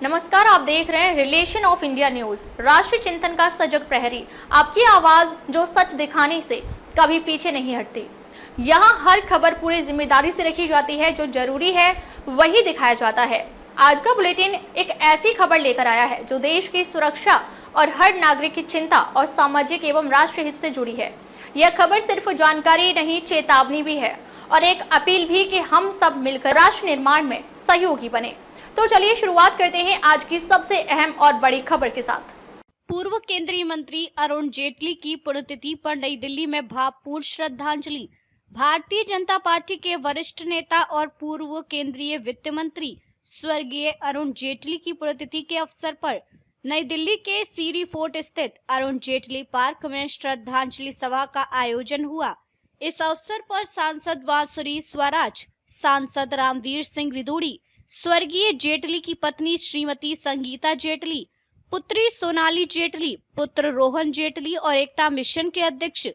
नमस्कार, आप देख रहे हैं रिलेशन ऑफ इंडिया न्यूज, राष्ट्रीय चिंतन का सजग प्रहरी। आपकी आवाज जो सच दिखाने से कभी पीछे नहीं हटती। यहाँ हर खबर पूरी जिम्मेदारी से रखी जाती है, जो जरूरी है वही दिखाया जाता है। आज का बुलेटिन एक ऐसी खबर लेकर आया है जो देश की सुरक्षा और हर नागरिक की चिंता और सामाजिक एवं राष्ट्रीय हित से जुड़ी है। यह खबर सिर्फ जानकारी नहीं, चेतावनी भी है और एक अपील भी कि हम सब मिलकर राष्ट्र निर्माण में सहयोगी बने। तो चलिए शुरुआत करते हैं आज की सबसे अहम और बड़ी खबर के साथ। पूर्व केंद्रीय मंत्री अरुण जेटली की पुण्यतिथि पर नई दिल्ली में भावपूर्ण श्रद्धांजलि। भारतीय जनता पार्टी के वरिष्ठ नेता और पूर्व केंद्रीय वित्त मंत्री स्वर्गीय अरुण जेटली की पुण्यतिथि के अवसर पर नई दिल्ली के सीरी फोर्ट स्थित अरुण जेटली पार्क में श्रद्धांजलि सभा का आयोजन हुआ। इस अवसर पर सांसद बांसुरी स्वराज, सांसद रामवीर सिंह विदुड़ी, स्वर्गीय जेटली की पत्नी श्रीमती संगीता जेटली, पुत्री सोनाली जेटली, पुत्र रोहन जेटली और एकता मिशन के अध्यक्ष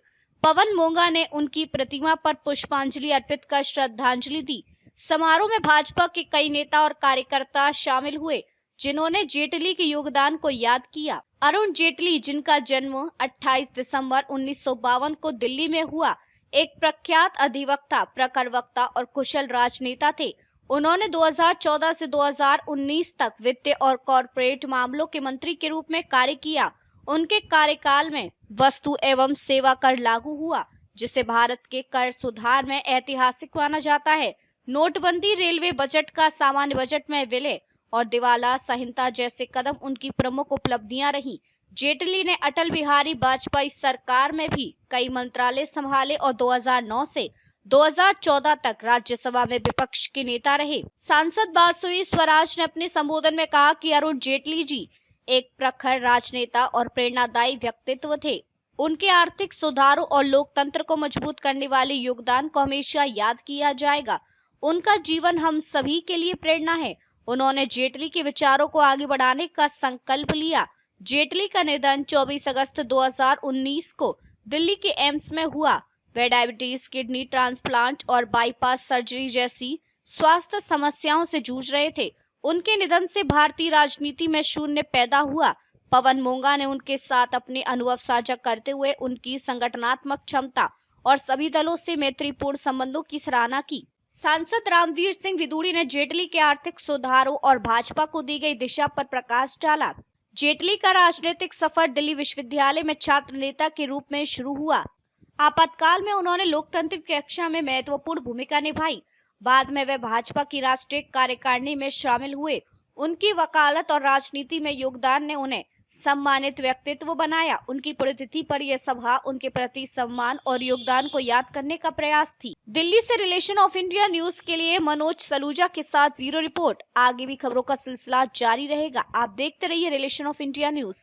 पवन मोंगा ने उनकी प्रतिमा पर पुष्पांजलि अर्पित कर श्रद्धांजलि दी। समारोह में भाजपा के कई नेता और कार्यकर्ता शामिल हुए, जिन्होंने जेटली के योगदान को याद किया। अरुण जेटली, जिनका जन्म 28 दिसंबर 1952 को दिल्ली में हुआ, एक प्रख्यात अधिवक्ता, प्रखर और कुशल राजनेता थे। उन्होंने 2014 से 2019 तक वित्त और कॉरपोरेट मामलों के मंत्री के रूप में कार्य किया। उनके कार्यकाल में वस्तु एवं सेवा कर लागू हुआ, जिसे भारत के कर सुधार में ऐतिहासिक माना जाता है। नोटबंदी, रेलवे बजट का सामान्य बजट में विलय और दिवाला संहिता जैसे कदम उनकी प्रमुख उपलब्धियां रही। जेटली ने अटल बिहारी वाजपेयी सरकार में भी कई मंत्रालय संभाले और 2009 से 2014 तक राज्यसभा में विपक्ष के नेता रहे। सांसद बांसुरी स्वराज ने अपने संबोधन में कहा कि अरुण जेटली जी एक प्रखर राजनेता और प्रेरणादायी व्यक्तित्व थे। उनके आर्थिक सुधारों और लोकतंत्र को मजबूत करने वाले योगदान को हमेशा याद किया जाएगा। उनका जीवन हम सभी के लिए प्रेरणा है। उन्होंने जेटली के विचारों को आगे बढ़ाने का संकल्प लिया। जेटली का निधन 24 अगस्त 2019 को दिल्ली के एम्स में हुआ। वे डायबिटीज, किडनी ट्रांसप्लांट और बाईपास सर्जरी जैसी स्वास्थ्य समस्याओं से जूझ रहे थे। उनके निधन से भारतीय राजनीति में शून्य पैदा हुआ। पवन मोंगा ने उनके साथ अपने अनुभव साझा करते हुए उनकी संगठनात्मक क्षमता और सभी दलों से मैत्रीपूर्ण संबंधों की सराहना की। सांसद रामवीर सिंह विदुड़ी ने जेटली के आर्थिक सुधारों और भाजपा को दी गई दिशा पर प्रकाश डाला। जेटली का राजनीतिक सफर दिल्ली विश्वविद्यालय में छात्र नेता के रूप में शुरू हुआ। आपातकाल में उन्होंने लोकतांत्रिक रक्षा में महत्वपूर्ण भूमिका निभाई। बाद में वे भाजपा की राष्ट्रीय कार्यकारिणी में शामिल हुए। उनकी वकालत और राजनीति में योगदान ने उन्हें सम्मानित व्यक्तित्व बनाया। उनकी पुण्यतिथि पर यह सभा उनके प्रति सम्मान और योगदान को याद करने का प्रयास थी। दिल्ली से रिलेशन ऑफ इंडिया न्यूज के लिए मनोज सलूजा के साथ ब्यूरो रिपोर्ट। आगे भी खबरों का सिलसिला जारी रहेगा। आप देखते रहिए रिलेशन ऑफ इंडिया न्यूज।